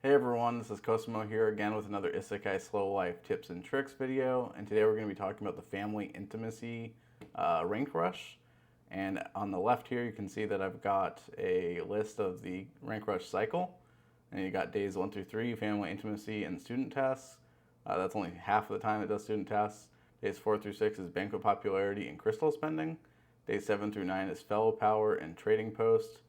Hey everyone, this is Cosmo here again with another Isekai Slow Life Tips and Tricks video, and today we're going to be talking about the Family Intimacy Rank Rush. And on the left here you can see that I've got a list of the Rank Rush cycle, and you got days 1 through 3, Family Intimacy and Student Tasks. That's only half of the time it does Student Tasks. Days 4 through 6 is Banquet Popularity and Crystal Spending. Days 7 through 9 is Fellow Power and Trading Post.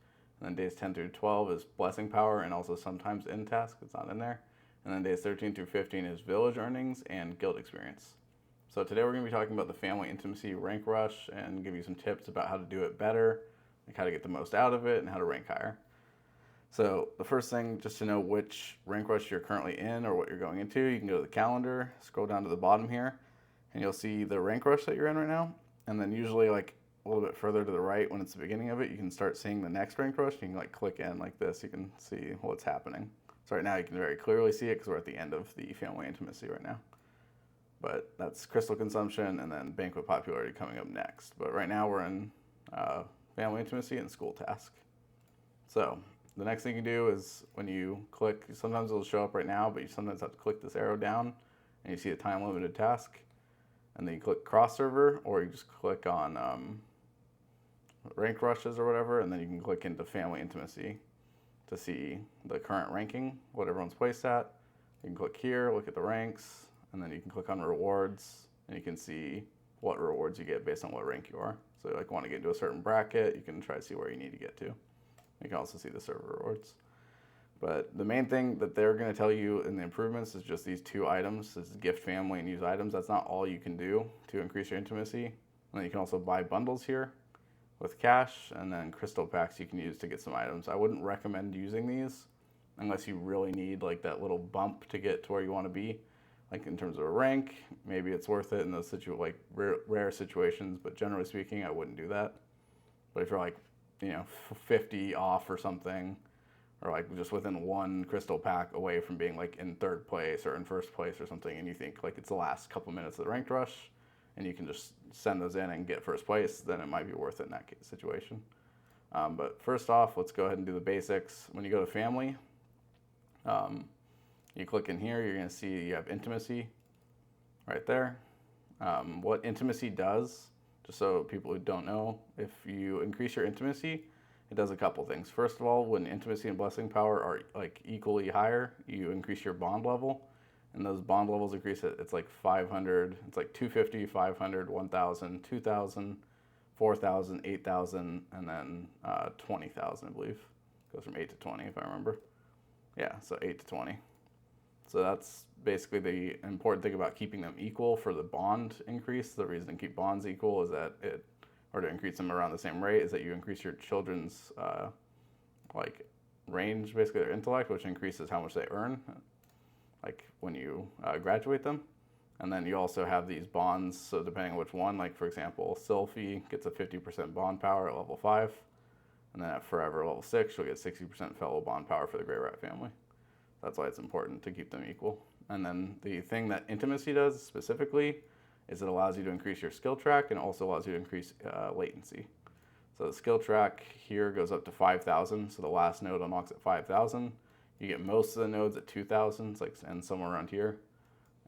And then days 10 through 12 is Blessing Power and also sometimes End Task, it's not in there. And then days 13 through 15 is Village Earnings and Guild Experience. So today we're going to be talking about the Family Intimacy Rank Rush and give you some tips about how to do it better, like how to get the most out of it and how to rank higher. So the first thing, just to know which rank rush you're currently in or what you're going into, you can go to the calendar, scroll down to the bottom here, and you'll see the rank rush that you're in right now. And then usually like a little bit further to the right when it's the beginning of it, you can start seeing the next rank rush. You can like click in like this, you can see what's happening. So right now you can very clearly see it because we're at the end of the Family Intimacy right now. But that's Crystal Consumption and then Banquet Popularity coming up next. But right now we're in Family Intimacy and School Task. So the next thing you do is when you click, sometimes it'll show up right now, but you sometimes have to click this arrow down and you see a time limited task. And then you click cross server, or you just click on rank rushes or whatever, and then you can click into Family Intimacy to see the current ranking, what everyone's placed at. You can click here, look at the ranks, and then you can click on rewards, and you can see what rewards you get based on what rank you are. So like want to get into a certain bracket, you can try to see where you need to get to. You can also see the server rewards. But the main thing that they're going to tell you in the improvements is just these two items. This is gift family and use items. That's not all you can do to increase your intimacy. And then you can also buy bundles here with cash, and then crystal packs you can use to get some items. I wouldn't recommend using these unless you really need like that little bump to get to where you want to be. Like in terms of a rank, maybe it's worth it in those like rare situations, but generally speaking, I wouldn't do that. But if you're like, 50 off or something, or like just within one crystal pack away from being like in third place or in first place or something, and you think like it's the last couple minutes of the ranked rush, and you can just send those in and get first place, then it might be worth it in that situation. But first off, let's go ahead and do the basics. When you go to family, you click in here, you're going to see you have intimacy right there. What intimacy does, just so people who don't know, if you increase your intimacy, it does a couple things. First of all, when intimacy and blessing power are like equally higher, you increase your bond level, and those bond levels increase it. It's like 500, it's like 250, 500, 1,000, 2,000, 4,000, 8,000, and then 20,000, I believe. It goes from 8 to 20 if I remember. Yeah, so 8 to 20. So that's basically the important thing about keeping them equal for the bond increase. The reason to keep bonds equal is that or to increase them around the same rate, is that you increase your children's like range, basically their intellect, which increases how much they earn, like when you graduate them. And then you also have these bonds, so depending on which one, like for example, Sylphie gets a 50% bond power at level 5, and then at Forever level 6, she'll get 60% fellow bond power for the Grey Rat family. That's why it's important to keep them equal. And then the thing that intimacy does specifically is it allows you to increase your skill track, and also allows you to increase latency. So the skill track here goes up to 5,000, so the last node unlocks at 5,000. You get most of the nodes at 2,000, it's like and somewhere around here.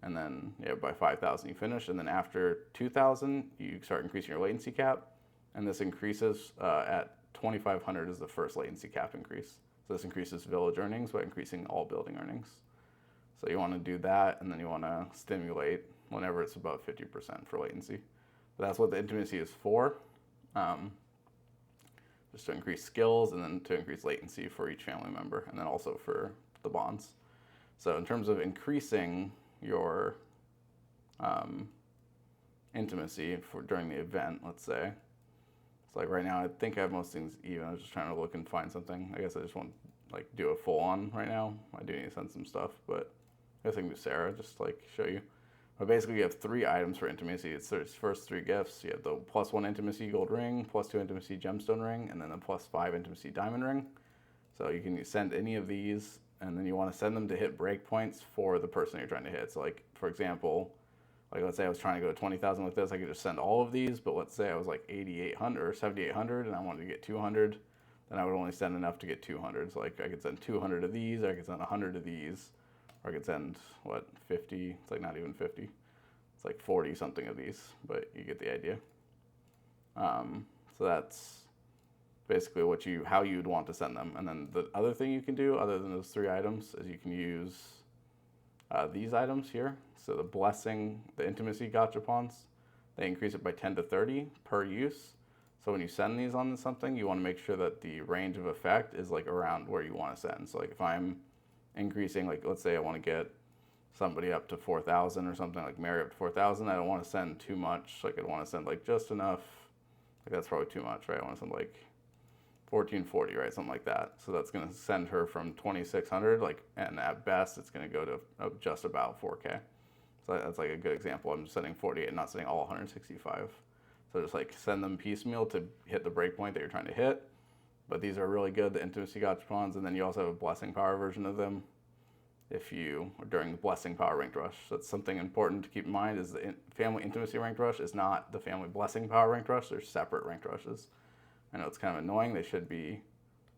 And then by 5,000 you finish, and then after 2,000 you start increasing your latency cap, and this increases at 2,500 is the first latency cap increase. So this increases village earnings by increasing all building earnings. So you want to do that, and then you want to stimulate whenever it's above 50% for latency. But that's what the intimacy is for, just to increase skills and then to increase latency for each family member, and then also for the bonds. So in terms of increasing your intimacy during the event, let's say, it's like right now I think I have most things even. I was just trying to look and find something. I guess I just want to like do a full on right now. I do need to send some stuff, but I guess I can do Sarah, just like show you. But basically you have 3 items for intimacy. It's there's first 3 gifts. You have the +1 intimacy gold ring, +2 intimacy gemstone ring, and then the +5 intimacy diamond ring. So you can send any of these, and then you want to send them to hit breakpoints for the person you're trying to hit. So like for example, like let's say I was trying to go to 20,000 with this, I could just send all of these. But let's say I was like 8,800 or 7,800, and I wanted to get 200. then I would only send enough to get 200. So like I could send 200 of these, or I could send 100 of these, or I could send, what, 50? It's like not even 50. It's like 40 something of these, but you get the idea. So that's basically how you'd want to send them. And then the other thing you can do, other than those 3 items, is you can use these items here. So the blessing, the intimacy gachapons, they increase it by 10 to 30 per use. So when you send these on something, you want to make sure that the range of effect is like around where you want to send. So like if I'm increasing, like let's say I want to get somebody up to 4,000 or something, like Mary up to 4,000, I don't want to send too much. Like I want to send like just enough. Like that's probably too much, right? I want to send like 1440, right? Something like that. So that's going to send her from 2,600, like, and at best it's going to go to just about 4K. So that's like a good example. I'm just sending 48, not sending all 165. So just like send them piecemeal to hit the breakpoint that you're trying to hit. But these are really good, the intimacy gachapons, and then you also have a blessing power version of them during the blessing power ranked rush. So that's something important to keep in mind, is the family intimacy ranked rush is not the family blessing power ranked rush. They're separate ranked rushes. I know it's kind of annoying. They should be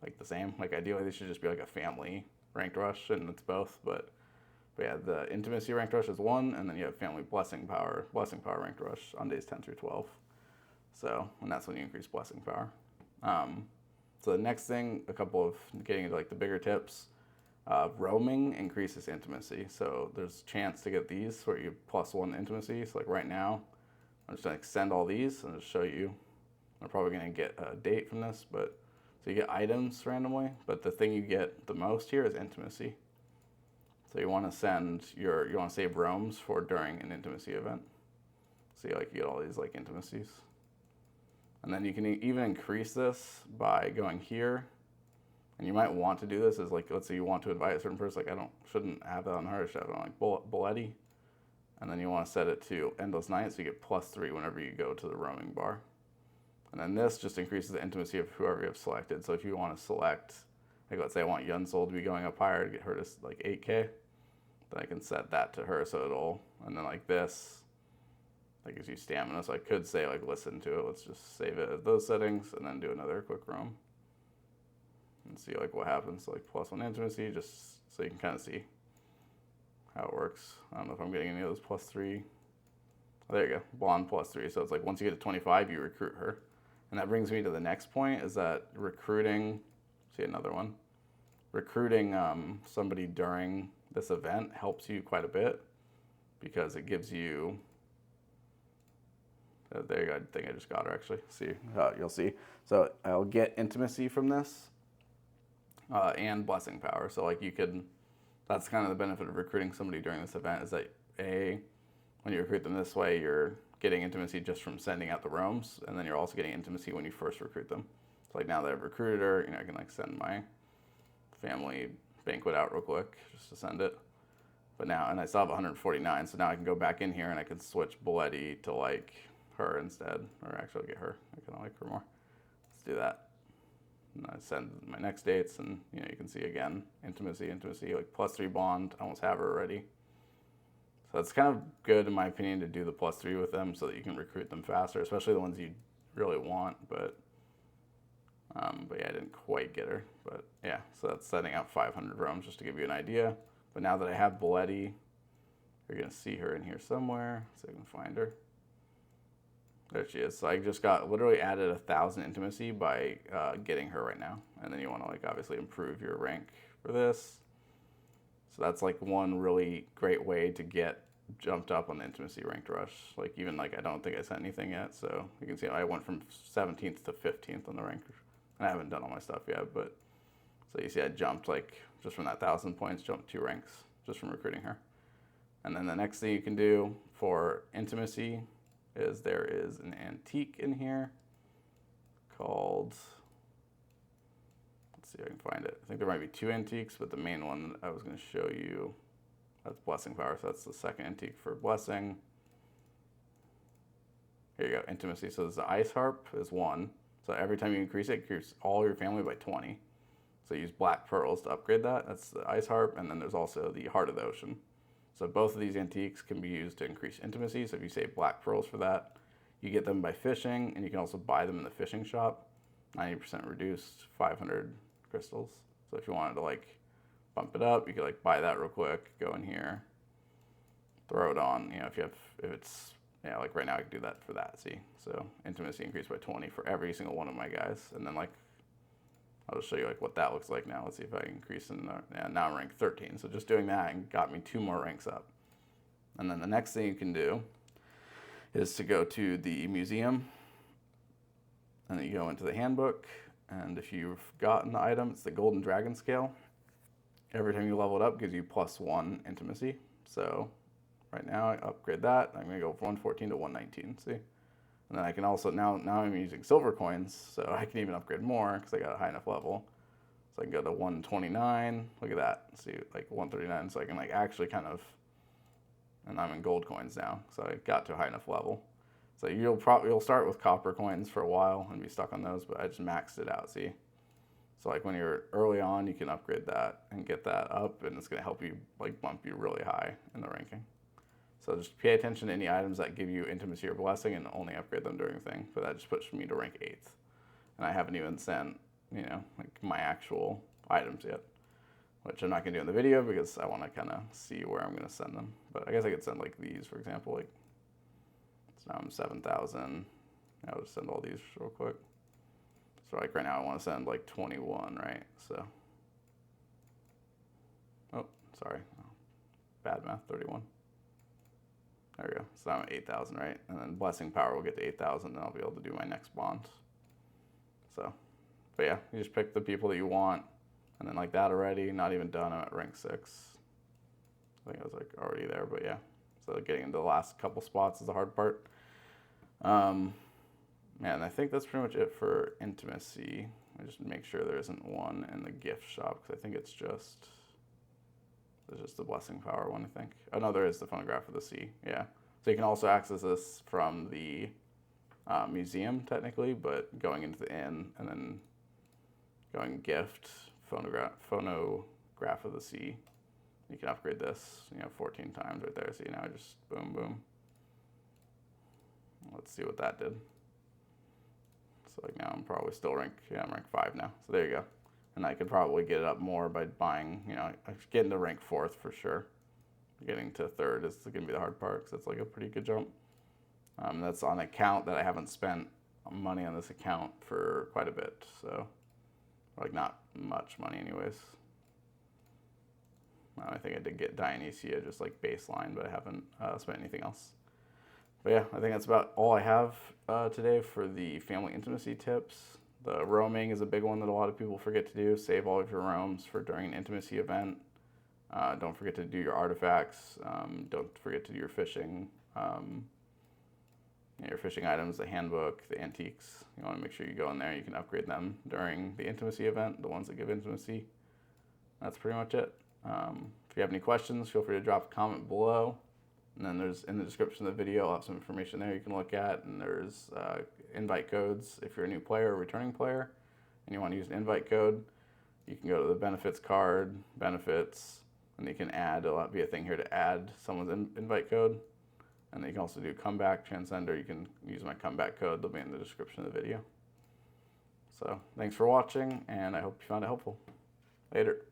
like the same. Like ideally they should just be like a family ranked rush, and it's both. But yeah, the intimacy ranked rush is 1, and then you have family blessing power ranked rush on days 10 through 12. So, and that's when you increase blessing power. So the next thing, a couple of getting into like the bigger tips, roaming increases intimacy. So there's a chance to get these where you +1 intimacy. So like right now, I'm just gonna extend all these and just show you. I'm probably gonna get a date from this, but so you get items randomly, but the thing you get the most here is intimacy. So you want to save roams for during an intimacy event. So you get all these like intimacies. And then you can even increase this by going here. And you might want to do this as like, let's say you want to invite a certain person, like shouldn't have that on her, I should have it on like Bulletti. And then you want to set it to endless night, so you get +3 whenever you go to the roaming bar. And then this just increases the intimacy of whoever you have selected. So if you want to select, like let's say I want Yunsol to be going up higher to get her to like 8K, then I can set that to her so and then like this, that gives you stamina. So I could say like listen to it. Let's just save it at those settings and then do another quick roam. And see like what happens, like +1 intimacy, just so you can kind of see how it works. I don't know if I'm getting any of those +3. Oh, there you go, blonde +3. So it's like once you get to 25, you recruit her. And that brings me to the next point, is that recruiting, see another one, recruiting somebody during this event helps you quite a bit, because it gives you, there you go, I think I just got her actually. See, you'll see. So I'll get intimacy from this and blessing power. So like that's kind of the benefit of recruiting somebody during this event, is that when you recruit them this way, you're getting intimacy just from sending out the roams, and then you're also getting intimacy when you first recruit them. So like now that I've recruited her, I can like send my family banquet out real quick just to send it. But now, and I still have 149, so now I can go back in here and I can switch Bulletti to like her instead, or actually I'll get her. I kind of like her more. Let's do that. And I send my next dates, and you can see again, intimacy, like +3 bond, I almost have her already. So it's kind of good in my opinion to do the +3 with them so that you can recruit them faster, especially the ones you really want, but yeah, I didn't quite get her, but yeah, so that's setting out 500 roams just to give you an idea. But now that I have Bulletti, you're gonna see her in here somewhere, so I can find her. There she is. So I just literally added 1,000 intimacy by getting her right now. And then you want to like obviously improve your rank for this. So that's like one really great way to get jumped up on the intimacy ranked rush. Like even like I don't think I sent anything yet. So you can see I went from 17th to 15th on the rank. And I haven't done all my stuff yet, but so you see I jumped like just from that 1,000 points, jumped 2 ranks just from recruiting her. And then the next thing you can do for intimacy is there is an antique in here called, let's see if I can find it. I think there might be 2 antiques, but the main one that I was going to show you, that's blessing power. So that's the second antique for blessing. Here you go, intimacy. So the ice harp is 1. So every time you increase it, increase all your family by 20. So use black pearls to upgrade that. That's the ice harp. And then there's also the heart of the ocean. So both of these antiques can be used to increase intimacy. So if you save black pearls for that, you get them by fishing, and you can also buy them in the fishing shop. 90% reduced, 500 crystals. So if you wanted to like bump it up, you could like buy that real quick, go in here, throw it on. You know, if it's, yeah, like right now I can do that for that, see? So intimacy increased by 20 for every single one of my guys. And then like, I'll just show you like what that looks like now. Let's see if I increase in yeah, now I'm rank 13. So just doing that and got me 2 more ranks up. And then the next thing you can do is to go to the museum, and then you go into the handbook, and if you've gotten the item, it's the golden dragon scale. Every time you level it up, gives you +1 intimacy. So right now I upgrade that. I'm gonna go from 114 to 119, see? And then I can also, now I'm using silver coins, so I can even upgrade more because I got a high enough level. So I can go to 129, look at that, see, like 139, so I can like actually kind of, and I'm in gold coins now, so I got to a high enough level. So you'll start with copper coins for a while and be stuck on those, but I just maxed it out, see? So like when you're early on, you can upgrade that and get that up, and it's gonna help you like bump you really high in the ranking. So just pay attention to any items that give you intimacy or blessing and only upgrade them during the thing. But that just puts me to rank 8th. And I haven't even sent, you know, like my actual items yet, which I'm not gonna do in the video because I wanna kinda see where I'm gonna send them. But I guess I could send like these, for example, like, so now I'm 7,000. I'll just send all these real quick. So like right now I wanna send like 21, right? So, oh, sorry, bad math, 31. There we go. So I'm at 8,000, right? And then blessing power will get to 8,000, and I'll be able to do my next bond. So, but yeah, you just pick the people that you want, and then like that already, not even done, I'm at rank 6. I think I was like already there, but yeah. So getting into the last couple spots is the hard part. Man, I think that's pretty much it for intimacy. I just make sure there isn't one in the gift shop, because I think it's just, there's just the blessing power one, I think. Oh no, there is the phonograph of the sea, yeah. So you can also access this from the museum, technically, but going into the inn, and then going gift, phonograph of the sea. You can upgrade this, you know, 14 times right there. See, now I just boom, boom. Let's see what that did. So like now I'm probably still rank 5 now. So there you go. And I could probably get it up more by buying, you know, getting to rank 4th for sure. Getting to 3rd is going to be the hard part because it's like a pretty good jump. That's on an account that I haven't spent money on this account for quite a bit. So, like not much money anyways. I think I did get Dionysia just like baseline, but I haven't spent anything else. But yeah, I think that's about all I have today for the family intimacy tips. The roaming is a big one that a lot of people forget to do. Save all of your roams for during an intimacy event. Don't forget to do your artifacts. Don't forget to do your fishing. Your fishing items, the handbook, the antiques. You want to make sure you go in there. You can upgrade them during the intimacy event, the ones that give intimacy. That's pretty much it. If you have any questions, feel free to drop a comment below. And then there's, in the description of the video, I'll have some information there you can look at. And there's invite codes if you're a new player or returning player and you want to use an invite code. You can go to the benefits card, benefits, and you can add, there'll be a thing here to add someone's invite code. And then you can also do comeback, transcender. You can use my comeback code. They'll be in the description of the video. So thanks for watching, and I hope you found it helpful. Later.